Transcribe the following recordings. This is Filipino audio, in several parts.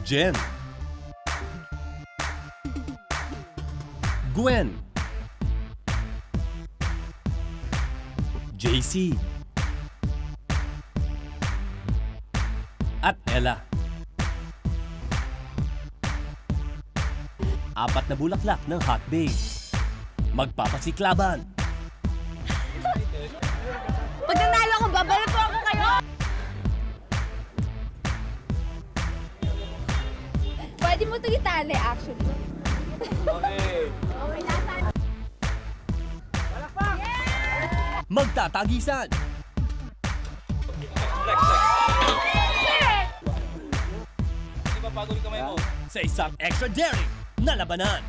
Jen. Gwen. JC. At Ella. Apat na bulaklak ng hot babe. Magpapasiklaban. Pag nanalo ako, babalik ko ako kayo! Pwede mo ito itali, actually. Magtatagisan. Sa isang extra daring na labanan.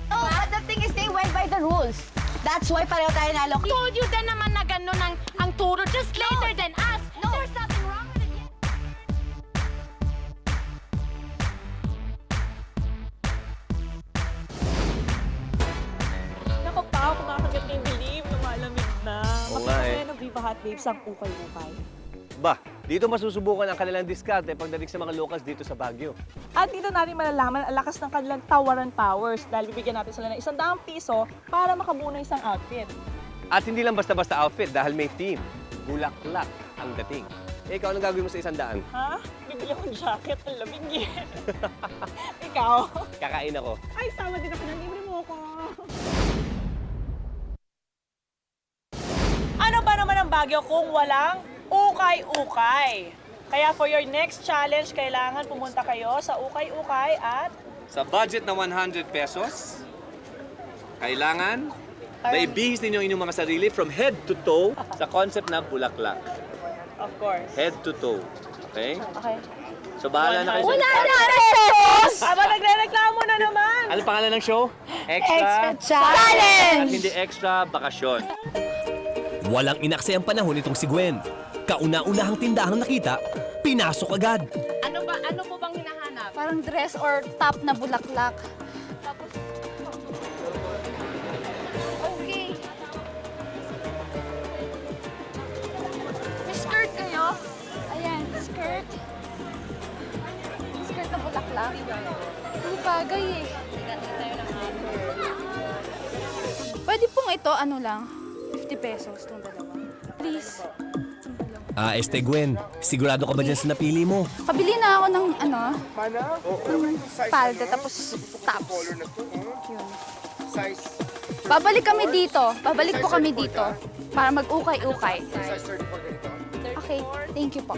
Oh, but the thing is, they went by the rules. That's why pareho tayo nalo. Told you din naman na gano'n ang turo, just later than us. No. There's nothing wrong with it. Naku pa, kumakagat na yung believe, lumalamig na. Oo nga eh. Makikita ng Viva Hot Babes ang ukay-ukay. Ba, dito masusubukan ang kanilang diskarte pagdating sa mga locals dito sa Baguio. At dito natin malalaman ang lakas ng kanilang tawaran powers dahil bibigyan natin sila ng ₱100 para makabuo ng isang outfit. At hindi lang basta-basta outfit dahil may theme. Bulaklak ang dating. Eh, ikaw, anong gagawin mo sa 100? Ha? Bibili akong jacket, ang lamig eh. Ikaw? Kakain ako. Ay, sama din ako ng libre mo ko. Ano ba naman ang Baguio kung walang ukay-ukay? Kaya for your next challenge, kailangan pumunta kayo sa ukay-ukay at Sa budget na 100 pesos, kailangan na ibihis ninyo ang inyong mga sarili from head to toe sa concept na bulaklak. of course. Head to toe. Okay? Okay. So, bahala na kayo. Wala na pesos! Aba, nagre-reklamo na naman! Ano pangalan ng show? Extra At challenge! hindi extra bakasyon. Walang inaksay ang panahon nitong si Gwen. Kauna-unahang tindahang nakita, pinasok agad. Ano po bang hinahanap? Parang dress or top na bulaklak. Tapos, okay. May skirt kayo? Ayan, skirt. Skirt na bulaklak. Hindi bagay eh. Pwede pong ito, ano lang, 50 pesos itong dalawa. Please. Gwen, sigurado ka ba dyan sa napili mo? Pabili na ako ng ano, ng palda tapos tops. Yun. Babalik kami dito. Babalik po kami dito para mag-ukay-ukay. Okay, thank you po.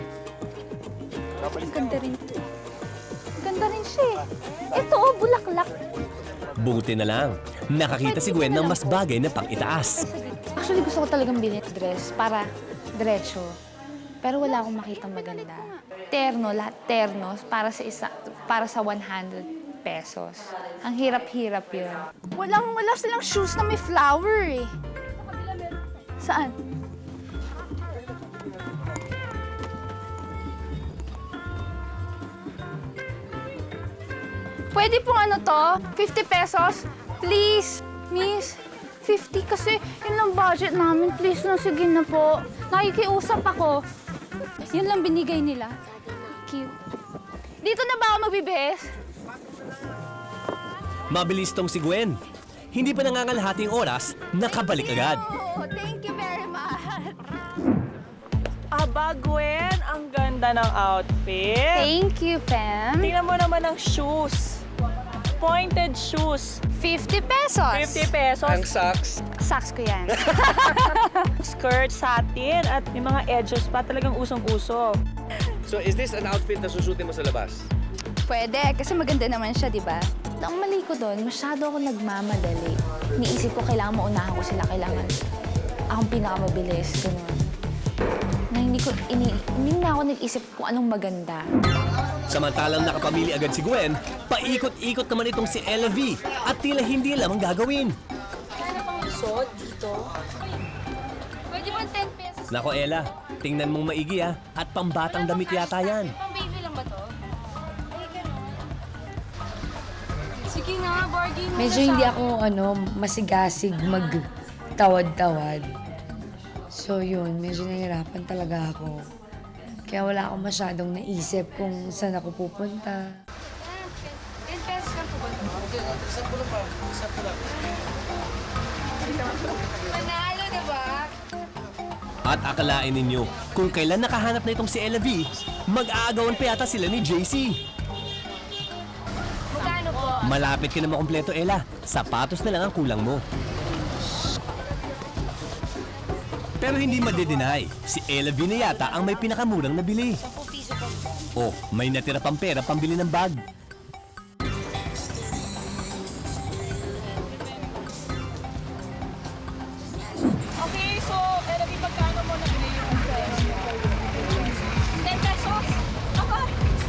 Ang ganda rin ito. Ang ganda rin siya eh. Ito oh, bulaklak. Buti na lang, nakakita si Gwen ng mas bagay na pang-itaas. Actually, gusto ko talagang bilhin dress para diretso. Pero wala akong makitang maganda. Terno, lahat ternos para sa 100 pesos. Ang hirap-hirap yun. Wala silang shoes na may flower eh. Saan? Pwede pong ano to? 50 pesos? Please, miss. 50 kasi yun lang budget namin. Please na, sige na po. Nakikiusap ako. Yun lang binigay nila. Cute. Dito na ba ako magbibihis? Mabilis tong si Gwen. Hindi pa nangangalahating oras, nakabalik agad. Oh, thank you very much. Aba, Gwen, ang ganda ng outfit. Thank you, Pam. Tingnan mo naman ang shoes. Pointed shoes. 50 pesos. 50 pesos. Ang socks. Socks ko yan. Skirt, satin, at may mga edges pa. Talagang usong-uso. So, is this an outfit na susutin mo sa labas? Pwede, kasi maganda naman siya, di ba? Ang mali ko doon, masyado ako nagmamadali. Niisip ko, kailangan maunahan ko sila. Kailangan akong pinakamabilis. Ganun. Na hindi na ako nag-isip kung anong maganda. Samantalang nakapamili agad si Gwen, paikot-ikot naman itong si Ella V at tila hindi alam ang gagawin. Pwede ba 10 pesos? Nako Ella, tingnan mong maigi at pambatang damit yata yan. Pang baby lang ba to? Ay, ganun. Sige nga, bargain mo Medyo na hindi siya. ako masigasig magtawad-tawad. So yun, medyo nahihirapan talaga ako. Kaya wala akong masyadong naisip kung saan ako pupunta. Manalo, diba? At akalain ninyo, kung kailan nakahanap na itong si Ella V, mag-aagawan pa yata sila ni JC. Magkano po? Malapit ka na makumpleto, Ella. Sapatos na lang ang kulang mo. Pero hindi madedeny, si Ella V na yata ang may pinakamurang nabili. 10 piso pa. Oh, may natira pang pera pambili ng bag. Okay, so, Elvie, pagkano mo nabili yung shoes? 10 pesos? Ako?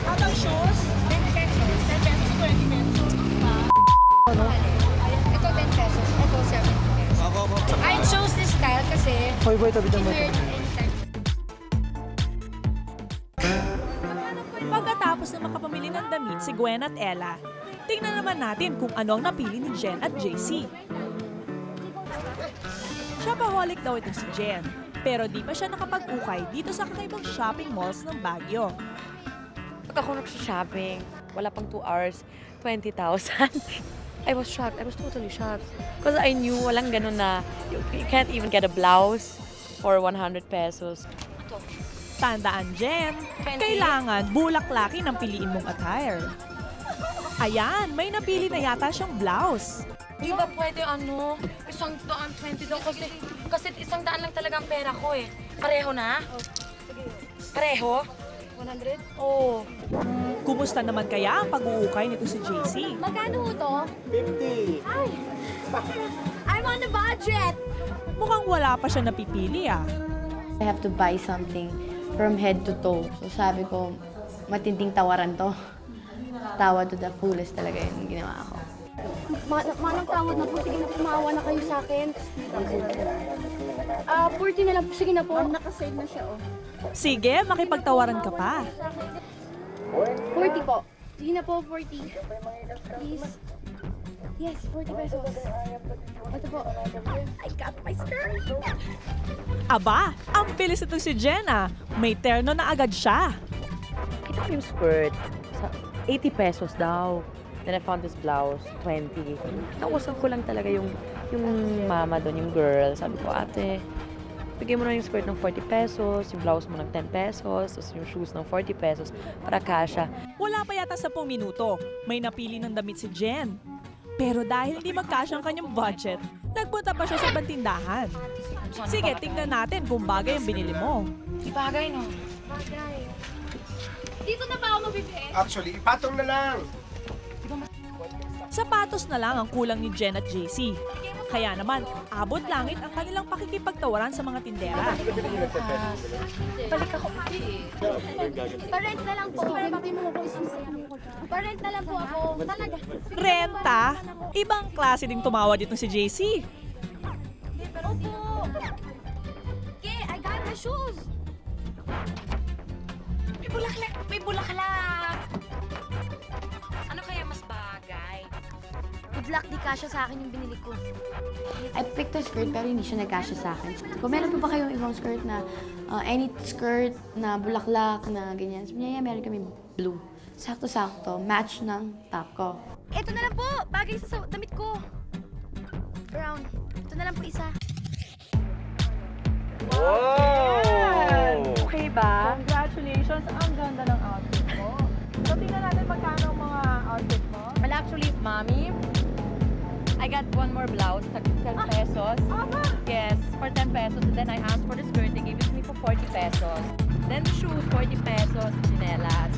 At ang shoes? 10 pesos. 10 pesos, 20 pesos. Ito 10 pesos, ito 7 pesos. I chose this style kasi anytime. Pagkatapos na makapamili ng damit si Gwen at Ella, tingnan naman natin kung ano ang napili ni Jen at JC. Shopaholic daw itong si Jen, pero di pa siya nakapag-ukay dito sa kakaibang shopping malls ng Baguio. Pag ako nagsha-shopping, wala pang 2 hours, 20,000. I was shocked. I was totally shocked. Because I knew walang ganun na you can't even get a blouse for 100 pesos. Tandaan, Jen, kailangan bulaklaki ng piliin mong attire. Ayan, may napili na yata siyang blouse. Di ba pwede isang daan, 20 daw kasi isang daan lang talaga ang pera ko eh. Pareho na? Pareho? 100? Oo. Kumusta naman kaya ang pag-uukay nito si JC? Magkano ho to? 50. Ay! I'm on the budget! Mukhang wala pa siya napipili ah. I have to buy something from head to toe. So sabi ko, matinding tawaran to. Tawa to the fullest talaga yung ginawa ko. Manang tawad na po. Sige na po, maawa na kayo sa akin. 40 na lang po. Sige na po. Nakasave na siya, oh. Sige, makipagtawaran ka pa. 40 po. Sige na po, 40. Please. Yes, 40 pesos. Ito po. I got my skirt. Aba, ang bilis ito si Jenna. May terno na agad siya. Kita ko yung skirt. 80 pesos daw. Then I found this blouse, 20. Nausap ko lang talaga yung mama doon, yung girl. Sabi ko, ate, bigyan mo na yung skirt ng 40 pesos, yung blouse mo ng 10 pesos, tapos yung shoes ng 40 pesos para kasha. Wala pa yata 10 minuto, may napili ng damit si Jen. Pero dahil hindi magkasya ang kanyang budget, nagpunta pa siya sa bantindahan. Sige, tingnan natin kung bagay ang binili mo. Di bagay, no? Dito na ba ako mabibili? Actually, ipatong na lang. Sapatos na lang ang kulang ni Jen at JC. Kaya naman, abot langit ang kanilang pakikipagtawaran sa mga tindera. Balik ako. Parent na lang po. Parent na lang po ako. Talaga. Renta? Ibang klase ding tumawad itong si JC. Opo. Okay, I got my shoes. May bulaklak! May bulaklak! Ano kaya mas bagay? Good luck, di kasya sa akin yung binili ko. I picked a skirt pero hindi siya nagkasya sa akin. Kung meron pa ba kayong ibang skirt na any skirt na bulaklak na ganyan, sabi niya, yeah, meron kami blue. Sakto-sakto, match ng top ko. Ito na lang po, bagay sa damit ko. Brown. Ito na lang po isa. Okay ba? Congratulations, ang ganda ng outfit mo. So, tingnan natin magkano ang mga outfit mo. Well, actually, mommy, I got one more blouse, 10 pesos. Yes, for 10 pesos. And then I asked for the skirt, they gave it to me for 40 pesos. Then the shoes, 40 pesos, chinelas.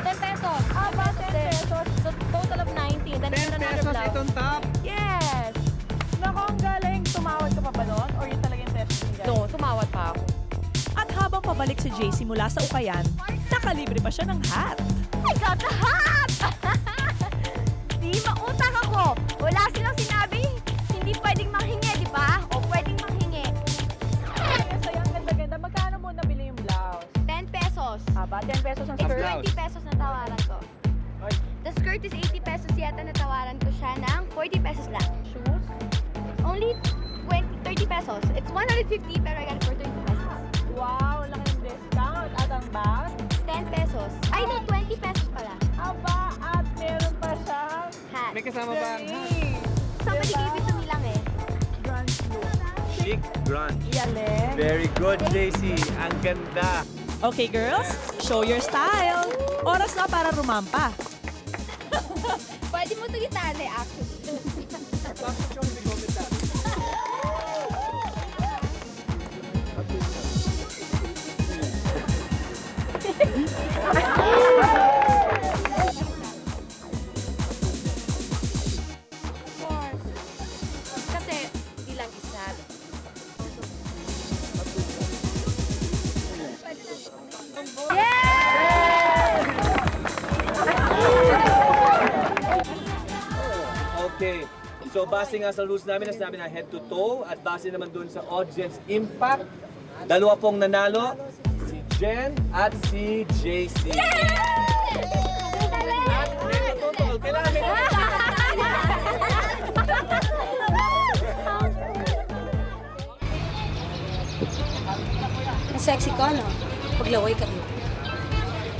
10 pesos. 10 pesos. So, total of 90. Then 10 another blouse. top. Yes! Nako, ang galing. Tumawad ka pa ba doon? Or yun talaga yung testing guys? No, tumawad pa ako. At habang pabalik si JC mula sa ukayan, nakalibre pa siya ng hat. I got the hat! Di mautang ako. Wala silang sinabi. Hindi pwedeng manghingi, di ba? O pwedeng manghingi. Kaya sa'yo, ang ganda-ganda. Magkano mo nabili yung blouse? 10 pesos. Aba, 10 pesos ang It's skirt. 20 pesos na tawaran ko. The skirt is 80 pesos yata na tawaran ko siya ng 40 pesos lang. Shoes? Only 30 pesos. It's 150 pero I got it for 30 pesos. Wow, May kasama ba? Somebody gave it to me lang eh. Chic grunge. Very good, JC. Ang ganda. Okay girls, show your style. Oras na para rumampa. Pwede mo ito itali actually. Kasi ilang isa. Okay. So, base nga sa rules namin, nasabi na head to toe at base naman dun sa audience impact, dalawa pong nanalo, si Jen at si JC. At head to toe, kailangan may Ang sexy ka, no? Paglaway ka.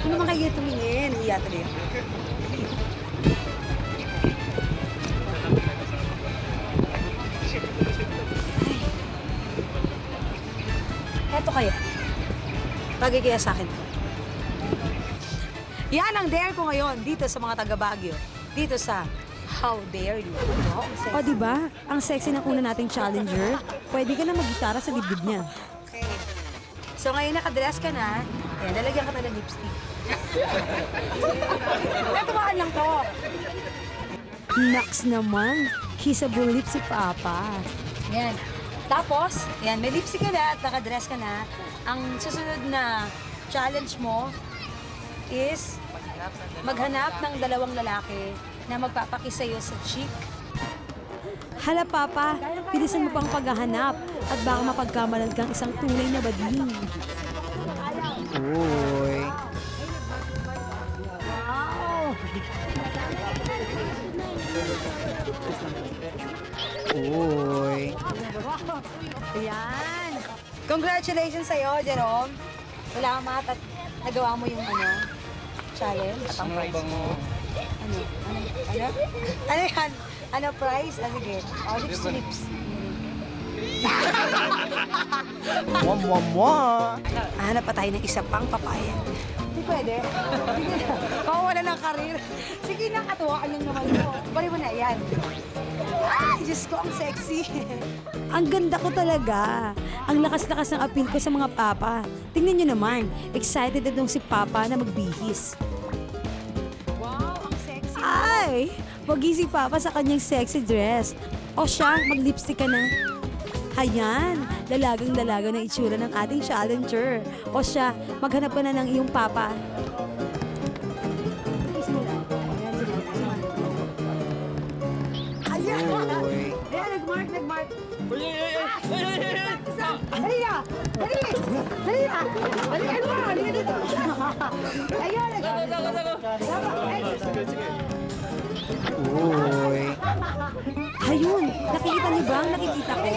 Ano naman kayo tumingin? Iya tuloy. Eto kaya. Bagay kaya sa akin to. Yan ang dare ko ngayon dito sa mga taga Baguio. Dito sa How Dare You. Wow, ang sexy. O diba, ang sexy ng una nating challenger, pwede ka na mag-gitara sa dibdib niya. Okay. So ngayon nakadress ka na, ayan, lalagyan ka na ng lipstick. Natumaan lang to. Naks naman, kissable lips si Papa. Yan. Tapos, yan, may lipstick ka na at nakadress ka na. Ang susunod na challenge mo is maghanap ng dalawang lalaki na magpapakiss sa'yo sa cheek. Hala Papa, bilisan mo pang paghahanap at baka mapagkamalan kang isang tunay na bading. Uy. Uy. Yan. Congratulations sa'yo, Jerome. Salamat at nagawa mo yung challenge. At ang prize mo. Ano? Ano yan? Ano prize? Ah, sige. Oh, lips to lips. Hanap pa tayo ng isa pang papaya. Hindi pwede. Sige na. Pawala ng karir. Sige na, katuwaan lang naman mo. Bali mo na, yan. Ay, Diyos ko, ang sexy. Ang ganda ko talaga. Ang lakas-lakas ng appeal ko sa mga papa. Tingnan nyo naman, excited itong si Papa na magbihis. Wow, ang sexy. Ay, wagi si Papa sa kanyang sexy dress. O siya, mag-lipstick ka na. Hayan, dalagang-dalaga ng itsura ng ating challenger. O siya, maghanap ka na ng iyong Papa. Ayan, nag-mark. Dali na! Dali! Dali na! Dali, ano ba? Dali dito! Ayan, Uy. Hayun, nakikita niyo ba ang nakikita ko?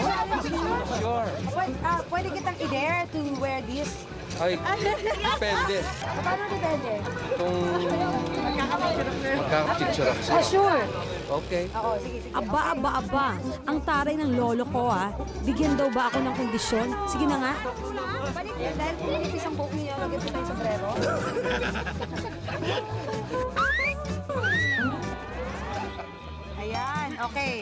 Pwede kitang i-dare to wear this? Ay, depende. Paano depende? Kung magkakapicture ako Ah, sa'yo. sure. Okay. Oo, sige. Aba. Ang taray ng lolo ko Bigyan daw ba ako ng kondisyon? Sige na nga. Balik niya, dahil pinipis ang buhok niya, lagyan po tayo sa sombrero. Ayan, okay.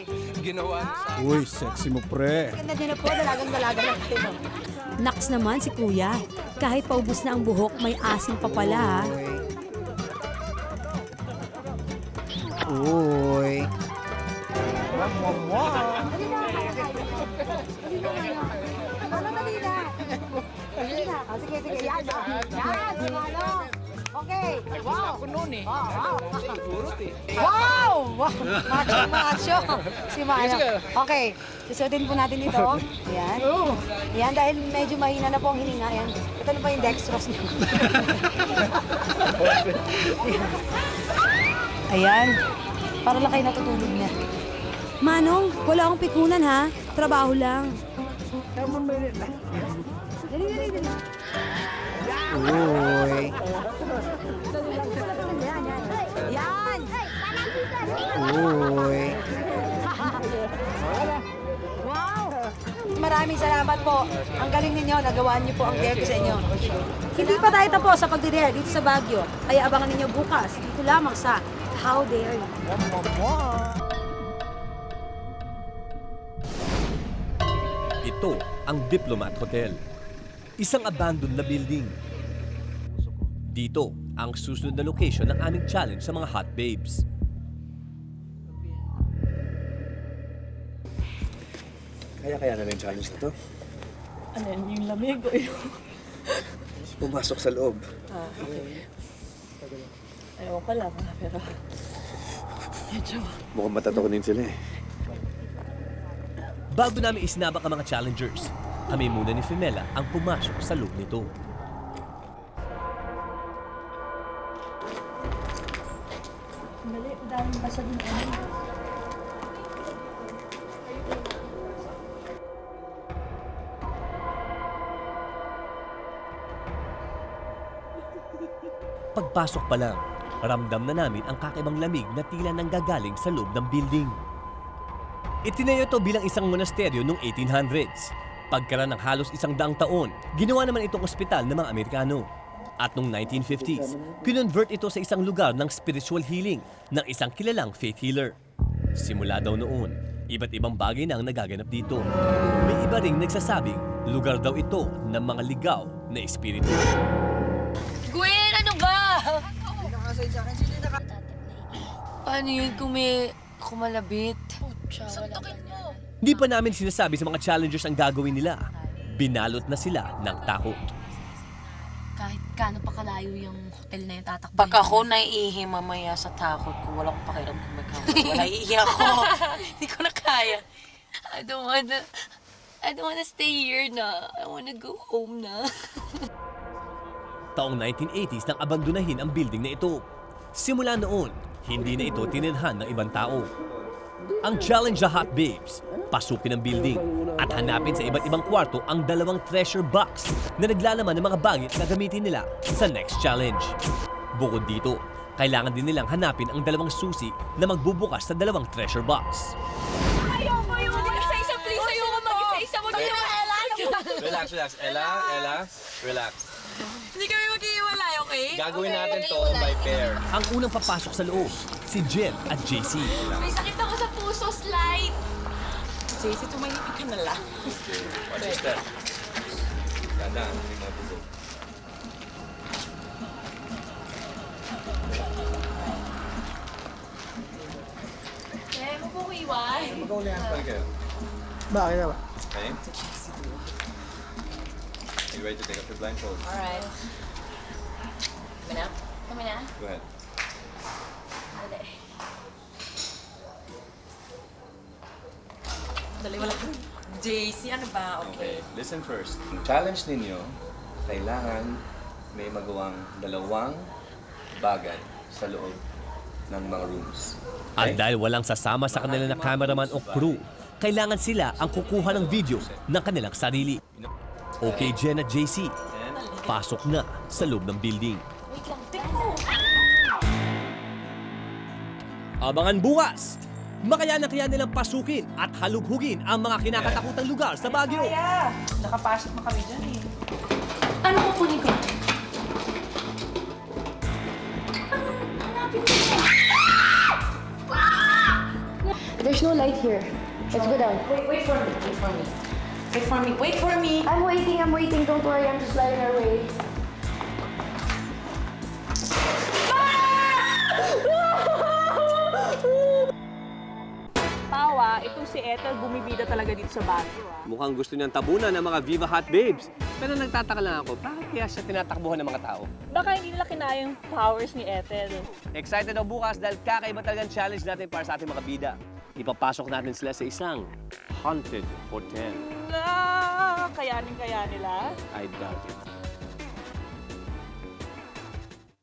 Ginawa niya sa Uy, sexy mo pre. Ganda niyo na po, dalagang-dalaga lang kayo. Naks naman si Kuya. Kahit paubos na ang buhok, may asim pa pala Uy. Dali na. Oh, sige. Yan. Ano? Okay. Wow. Ako noon eh. Wow! Macho. Si Mano. Okay. Susutin po natin ito. Yan. Yan, dahil medyo mahina na po ang hininga. Yan. Ito na po yung dextrose niyo. Ayan. Para lang kayo natutulog na. Manong, wala akong pikunan ha. Trabaho lang. Dali. Uy. Yan. Uy. Maraming salamat po. Ang galing ninyo, nagawa niyo po ang dare ko sa inyo. Hindi pa tayo tapos sa pagdidare dito sa Baguio. Kaya abangan ninyo bukas dito lamang sa How Dare You. Ito ang Diplomat Hotel. Isang abandoned na building. Dito ang susunod na location ng aming challenge sa mga hot babes. Kaya na yung challenge na to. Ano yun, yung lamig o yung... Pumasok sa loob. Okay. Ayaw ko lang, pero... Medyo... Mukhang matatakunin sila eh. Bago namin isinabak ang mga challengers, kami muna ni Femela ang pumasok sa loob nito. Dali, daming basa din ano. Pagpasok pa lang, ramdam na namin ang kakaibang lamig na tila nanggagaling sa loob ng building. Itinayo ito bilang isang monasteryo noong 1800s. Pagkaraan ng halos 100 taon, ginawa naman itong ospital ng mga Amerikano. At noong 1950s, kinonvert ito sa isang lugar ng spiritual healing ng isang kilalang faith healer. Simula daw noon, iba't ibang bagay na ang nagaganap dito. May iba ring nagsasabing lugar daw ito ng mga ligaw na espiritu. Gwen, ano ba? Paano yun kung may kumalabit? Suntukin mo. Hindi pa namin sinasabi sa mga challengers ang gagawin nila. Binalot na sila ng takot. Kahit gaano pa kalayo yung hotel na yung tatakbo. Pag ako naiihi mamaya sa takot ko, wala akong pakiram kung may kamay. Wala, iihi ako. Hindi ko na kaya. I don't wanna stay here na. I wanna go home na. Taong 1980s nang abandonahin ang building na ito. Simula noon, hindi na ito tinirhan ng ibang tao. Ang challenge sa Hot Babes, pasukin ang building at hanapin sa iba't ibang kwarto ang 2 treasure box na naglalaman ng mga bagay na gagamitin nila sa next challenge. Bukod dito, kailangan din nilang hanapin ang 2 susi na magbubukas sa 2 treasure box. Ayoko yung mag-isa-isa, please. Ayoko mag-isa-isa. Huwag niyo Relax. Ella, relax. Hindi kami mag-iiwalay, okay? Gagawin natin to by pair. Ang unang papasok sa loob, si Jen at JC. May sakit ako sa puso, slide. JC, tumahimik ka na lang. Watch your step. Ganda, hindi mo tubo. Eh, mabukiwan. Pwede kayo. Bakit naman? Okay. Are you ready to take off your blindfold? Alright. Kami na? Go ahead. Dali, wala. JC, ano ba? Okay, listen first. Ang challenge ninyo, kailangan may magawang 2 bagay sa loob ng mga rooms. At dahil walang sasama sa kanila na cameraman o crew, kailangan sila ang kukuha ng video ng kanilang sarili. Okay, Jen at JC, pasok na sa loob ng building. Abangan bukas! Makaya na kaya nilang pasukin at halughugin ang mga kinakatakutang lugar sa Baguio. Kaya, nakapasok na kami dyan eh. Ano kukunin ko? There's no light here. Let's go down. Wait for me. I'm waiting. Don't worry, I'm just lighting our way. Tawa, itong si Ethel bumibida talaga dito sa Baguio. Mukhang gusto niyang tabunan ng mga Viva Hot Babes. Pero nagtataka lang ako, bakit kaya siya tinatakbuhan ng mga tao? Baka hindi nila kinaya yung powers ni Ethel. Excited daw bukas dahil kakaiba talagang challenge natin para sa ating mga bida. Ipapasok natin sila sa isang haunted hotel. Kayanin kaya nila? I doubt it.